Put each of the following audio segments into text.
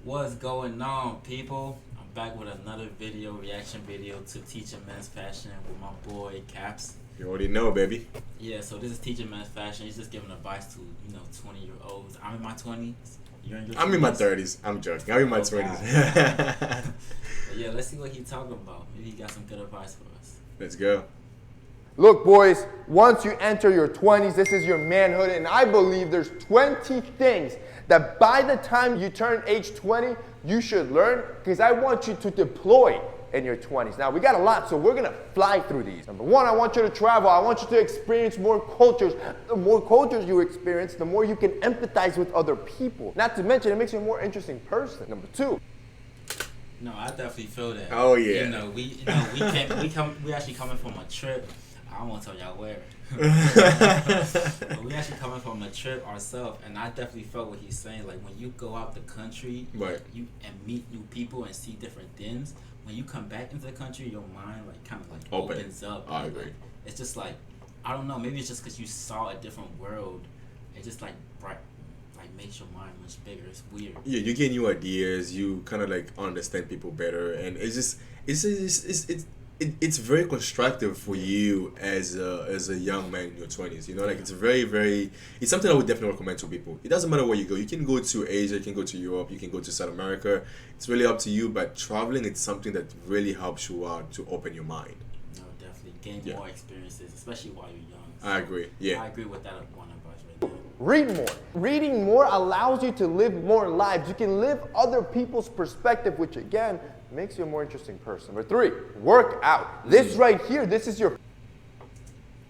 What's going on, people? I'm back with another reaction video to Teaching Men's Fashion with my boy Caps. You already know, baby. Yeah, so this is Teaching Men's Fashion. He's just giving advice to 20-year-olds. I'm in my 20s. You're in your 20s. I'm in my 30s. I'm joking. I'm in my 20s. But yeah, let's see what he's talking about. Maybe he got some good advice for us. Let's go. Look, boys, once you enter your 20s, this is your manhood, and I believe there's 20 things that by the time you turn age 20, you should learn, because I want you to deploy in your 20s. Now, we got a lot, so we're gonna fly through these. Number one, I want you to travel. I want you to experience more cultures. The more cultures you experience, the more you can empathize with other people. Not to mention, it makes you a more interesting person. Number two. No, I definitely feel that. Oh, yeah. We actually coming from a trip. I don't want to tell y'all where. But we actually coming from a trip ourselves, and I definitely felt what he's saying. Like, when you go out the country, right, you and meet new people and see different things, when you come back into the country, your mind kind of opens up. I agree. Like, it's just like, I don't know, maybe it's just because you saw a different world. It just makes your mind much bigger. It's weird. Yeah, you get new ideas. You kind of understand people better, and it's very constructive for you as a young man in your 20s. It's it's something I would definitely recommend to people. It doesn't matter where you go. You can go to Asia, you can go to Europe, you can go to South America. It's really up to you, but traveling, it's something that really helps you out to open your mind. No, definitely gain more experiences, especially while you're young. So I agree. Yeah, I agree with that one advice right there. Read more. Reading more allows you to live more lives. You can live other people's perspective, which again makes you a more interesting person. Number three, work out. This right here, this is your... What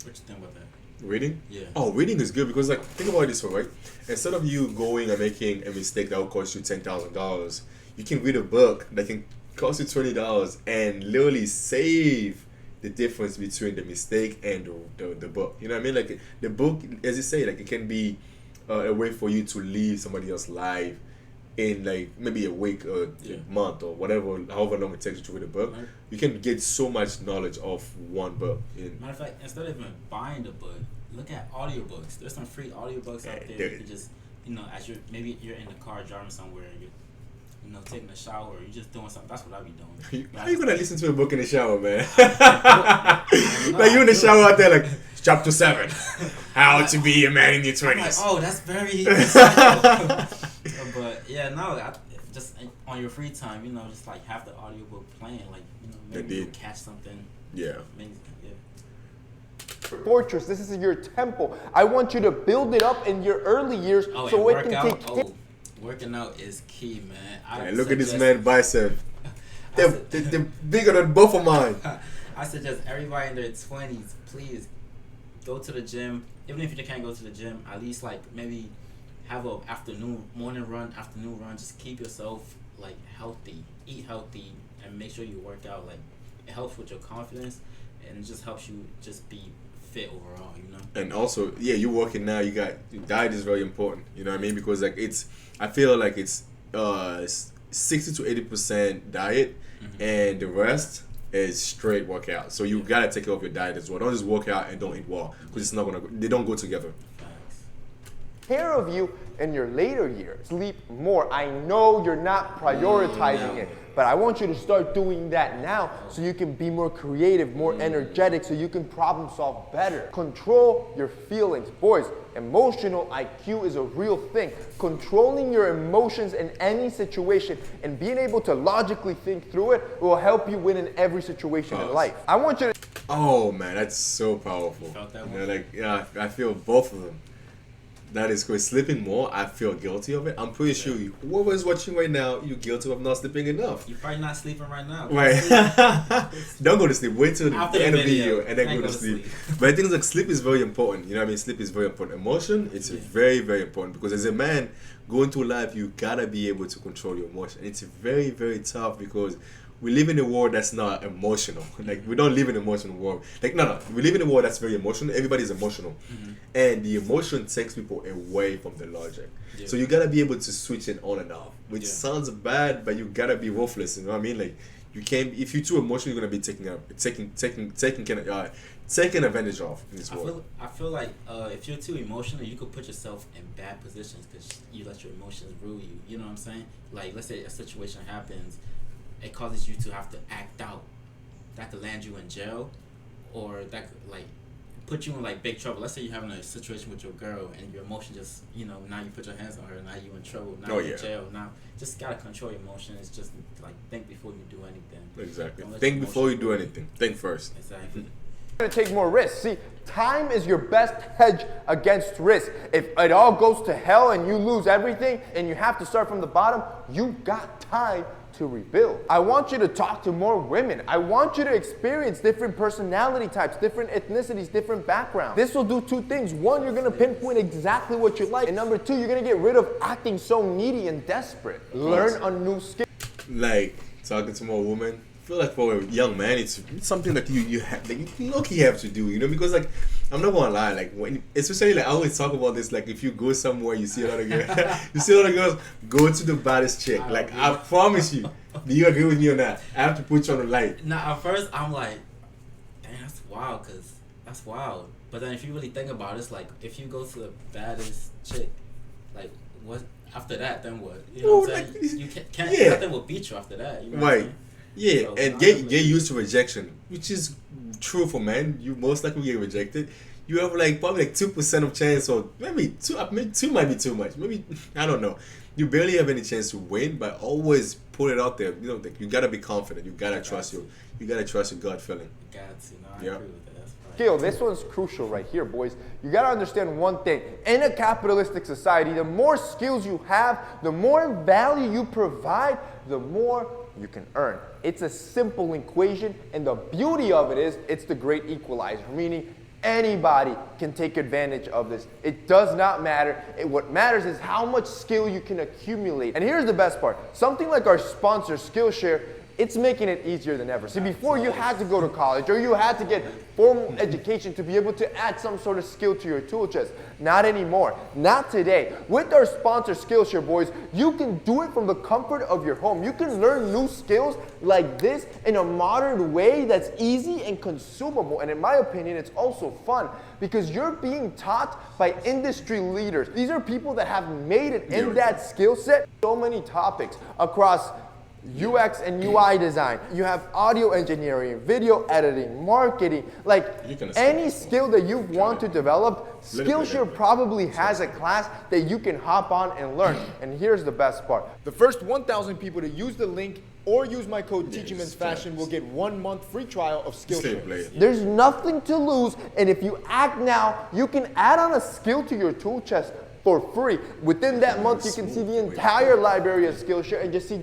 you think about that? Reading? Yeah. Oh, reading is good because think about it this way, right? Instead of you going and making a mistake that will cost you $10,000, you can read a book that can cost you $20 and literally save the difference between the mistake and the book. You know what I mean? Like, the book, as you say, it can be a way for you to live somebody else's life in maybe a week or a month or whatever, however long it takes you to read a book. Right. You can get so much knowledge off one book. Matter of fact, instead of even buying the book, look at audiobooks. There's some free audiobooks out there. You can just, as maybe you're in the car driving somewhere, and you're taking a shower, or you're just doing something. That's what I be doing. How you gonna listen to a book in the shower, man? You in the shower out there chapter 7, how to be a man in your 20s. Oh, that's very insightful. But yeah, no, just on your free time, just have the audiobook playing, maybe you catch something. Yeah. Amazing. Fortress. This is your temple. I want you to build it up in your early years so it can take... Working out is key, man. Look at this man's bicep. They're bigger than both of mine. I suggest everybody in their 20s, please go to the gym. Even if you can't go to the gym, at least maybe have a morning run, afternoon run. Just keep yourself healthy, eat healthy, and make sure you work out. It helps with your confidence, and it just helps you just be fit overall. And also, you working now. You got diet is very important. You know what I mean? Because I feel like it's 60 to 80% diet, and the rest is straight workout. So you gotta take care of your diet as well. Don't just work out and don't eat well, because it's not gonna. They don't go together. Care of you in your later years. Sleep more. I know you're not prioritizing it, but I want you to start doing that now so you can be more creative, more energetic, so you can problem solve better. Control your feelings. Boys, emotional IQ is a real thing. Controlling your emotions in any situation and being able to logically think through it will help you win in every situation in life. I want you to... Oh man, that's so powerful. You felt that one? I feel both of them. That is good. Sleeping more, I feel guilty of it. I'm pretty sure whoever's watching right now, you're guilty of not sleeping enough. You're probably not sleeping right now. Right. Don't go to sleep. Wait till the end of the video and then go to sleep. But I think sleep is very important. You know what I mean? Sleep is very important. Emotion, it's very, very important, because as a man going through life, you gotta be able to control your emotion. It's very, very tough because we live in a world that's not emotional. We don't live in an emotional world. No. We live in a world that's very emotional. Everybody's emotional. And the emotion takes people away from the logic. Yeah. So you gotta be able to switch it on and off, which sounds bad, but you gotta be ruthless. You know what I mean? You can't. If you're too emotional, you're gonna be taken advantage of in this world. I feel like if you're too emotional, you could put yourself in bad positions because you let your emotions rule you. You know what I'm saying? Like, let's say a situation happens, it causes you to have to act out. That could land you in jail, or that could like put you in like big trouble. Let's say you're having a situation with your girl and your emotion just, now you put your hands on her, now you in trouble, now you're in jail. Now just gotta control your emotions. Just like think before you do anything. Exactly. Think before you do anything. Think first. Exactly. You're gonna take more risks. See, time is your best hedge against risk. If it all goes to hell and you lose everything and you have to start from the bottom, you got time to rebuild. I want you to talk to more women. I want you to experience different personality types, different ethnicities, different backgrounds. This will do two things. One, you're gonna pinpoint exactly what you like. And number two, you're gonna get rid of acting so needy and desperate. Learn a new skill. Like talking to more women. I feel like for a young man, it's something that you have to do, because like I'm not gonna lie, like when especially like I always talk about this, like if you go somewhere you see a lot of girls, go to the baddest chick. Like I promise you, do you agree with me or not? I have to put you on the light. Now at first I'm like, dang, that's wild, that's wild. But then if you really think about it, it's like if you go to the baddest chick, like what after that? Then what? You know what I'm saying? You can't nothing will beat you after that. You know what I'm saying? Yeah, so, and get used to rejection, which is true for men. You most likely get rejected. You have probably 2% of chance, or maybe two might be too much. Maybe I don't know. You barely have any chance to win, but always put it out there. You gotta be confident. You gotta trust your gut feeling. You got to. No, I agree with that. That's right. Skill. This one's crucial right here, boys. You gotta understand one thing. In a capitalistic society, the more skills you have, the more value you provide, the more you can earn. It's a simple equation, and the beauty of it is it's the great equalizer, meaning anybody can take advantage of this. It does not matter. What matters is how much skill you can accumulate. And here's the best part. Something like our sponsor, Skillshare, it's making it easier than ever. See, before you had to go to college or you had to get formal education to be able to add some sort of skill to your tool chest. Not anymore. Not today. With our sponsor, Skillshare, boys, you can do it from the comfort of your home. You can learn new skills like this in a modern way that's easy and consumable. And in my opinion, it's also fun because you're being taught by industry leaders. These are people that have made it in that skill set. So many topics across UX and UI design. You have audio engineering, video editing, marketing, like any skill that you want to develop, Skillshare probably has a class that you can hop on and learn. And here's the best part. The first 1,000 people to use the link or use my code TeachingMensFashion will get 1 month free trial of Skillshare. There's nothing to lose, and if you act now, you can add on a skill to your tool chest for free. Within that month, you can see the entire library of Skillshare and just see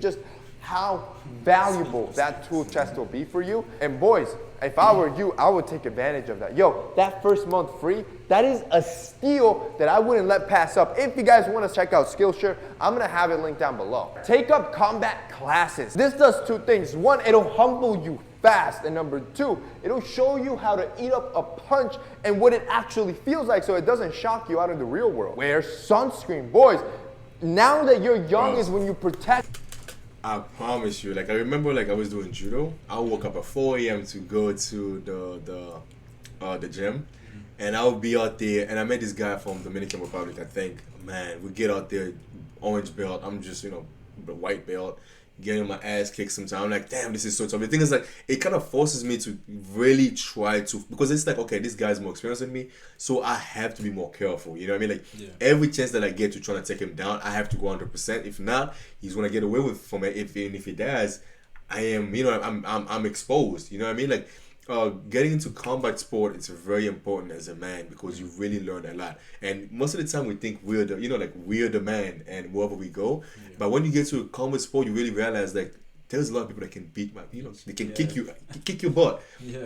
how valuable that tool chest will be for you. And boys, if I were you, I would take advantage of that. Yo, that first month free, that is a steal that I wouldn't let pass up. If you guys want to check out Skillshare, I'm going to have it linked down below. Take up combat classes. This does two things. One, it'll humble you fast. And number two, it'll show you how to eat up a punch and what it actually feels like so it doesn't shock you out in the real world. Wear sunscreen. Boys, now that you're young is when you protect. I promise you, I remember I was doing judo. I woke up at 4 a.m. to go to the gym, and I would be out there, and I met this guy from Dominican Republic, I think. Man, we get out there, orange belt, I'm just, the white belt, getting my ass kicked sometimes. I'm like, damn, this is so tough. The thing is, it kind of forces me to really try to, because it's okay, this guy's more experienced than me, so I have to be more careful. You know what I mean? Every chance that I get to try to take him down, I have to go 100%. If not, he's gonna get away with from it. If he does, I am, I'm exposed. You know what I mean? Getting into combat sport, it's very important as a man because you really learn a lot. And most of the time we think we're the man and wherever we go. But when you get to a combat sport, you really realize there's a lot of people that can beat they can kick your butt.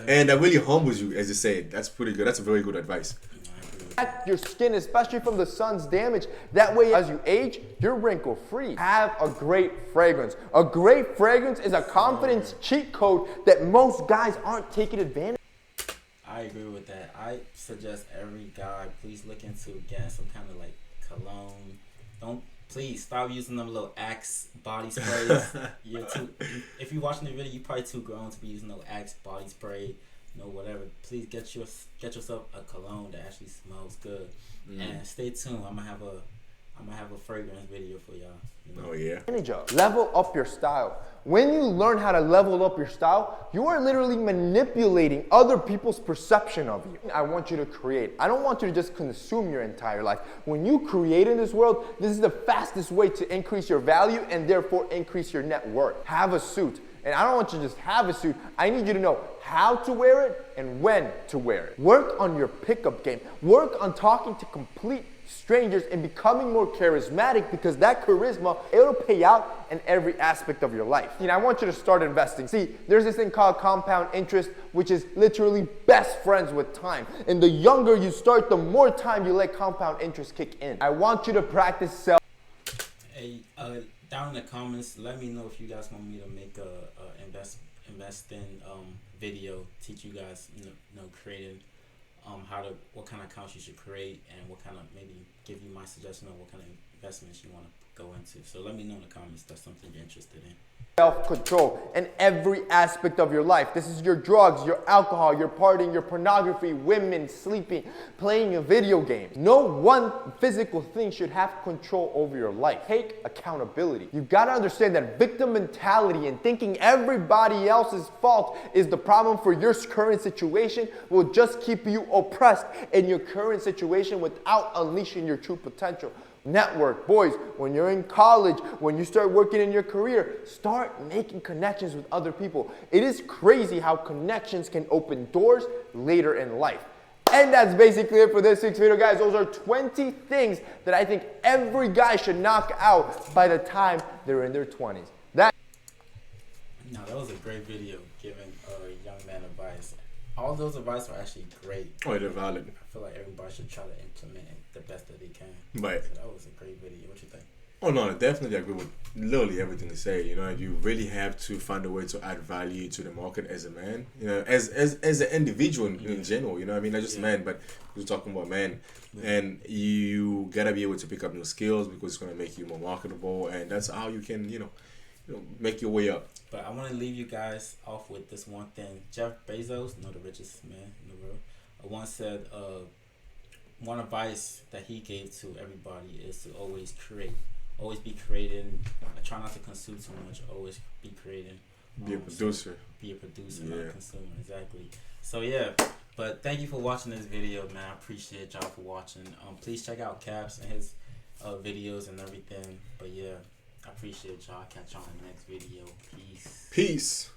And that really humbles you, as you say. That's pretty good. That's a very good advice. Protect your skin, especially from the sun's damage. That way, as you age, you're wrinkle-free. Have a great fragrance. A great fragrance is a confidence cheat code that most guys aren't taking advantage of. I agree with that. I suggest every guy please look into getting some kind of cologne. please stop using them little Axe body sprays. If you're watching the video, you're probably too grown to be using no Axe body spray, no whatever. Please get yourself a cologne that actually smells good. And stay tuned. I'm gonna have a fragrance video for y'all. You know? Oh yeah. Level up your style. When you learn how to level up your style, you are literally manipulating other people's perception of you. I want you to create. I don't want you to just consume your entire life. When you create in this world, this is the fastest way to increase your value and therefore increase your net worth. Have a suit. And I don't want you to just have a suit. I need you to know how to wear it and when to wear it. Work on your pickup game. Work on talking to complete strangers and becoming more charismatic, because that charisma, it'll pay out in every aspect of your life. I want you to start investing. See, there's this thing called compound interest, which is literally best friends with time. And the younger you start, the more time you let compound interest kick in. I want you to practice self. Hey, down in the comments, let me know if you guys want me to make a investing video, teach you guys, creating what kind of accounts you should create, and what kind of, maybe give you my suggestion of what kind of investments you want to go into. So let me know in the comments if that's something you're interested in. Self-control in every aspect of your life. This is your drugs, your alcohol, your partying, your pornography, women, sleeping, playing a video game. No one physical thing should have control over your life. Take accountability. You've got to understand that victim mentality and thinking everybody else's fault is the problem for your current situation will just keep you oppressed in your current situation without unleashing your true potential. Network. Boys, when you're in college, when you start working in your career, start making connections with other people. It is crazy how connections can open doors later in life. And that's basically it for this week's video, guys. Those are 20 things that I think every guy should knock out by the time they're in their 20s. That was a great video giving a young man advice. All those advice are actually great. Oh, they're valid. I feel like everybody should try to implement it the best that they can. Right. So that was a great video. What you think? Oh no, I definitely agree with literally everything you say. You really have to find a way to add value to the market as a man. As an individual in general. You know what I mean? Not just man, but we're talking about man. And you gotta be able to pick up new skills, because it's gonna make you more marketable, and that's how you can, make your way up. But I want to leave you guys off with this one thing. Jeff Bezos, the richest man in the world, once said, one advice that he gave to everybody is to always create. Always be creating. Try not to consume too much. Always be creating. Be a producer. Be a producer, not a consumer. Exactly. So yeah, but thank you for watching this video, man. I appreciate y'all for watching. Please check out Caps and his videos and everything. But yeah, I appreciate y'all. Catch y'all in the next video. Peace. Peace.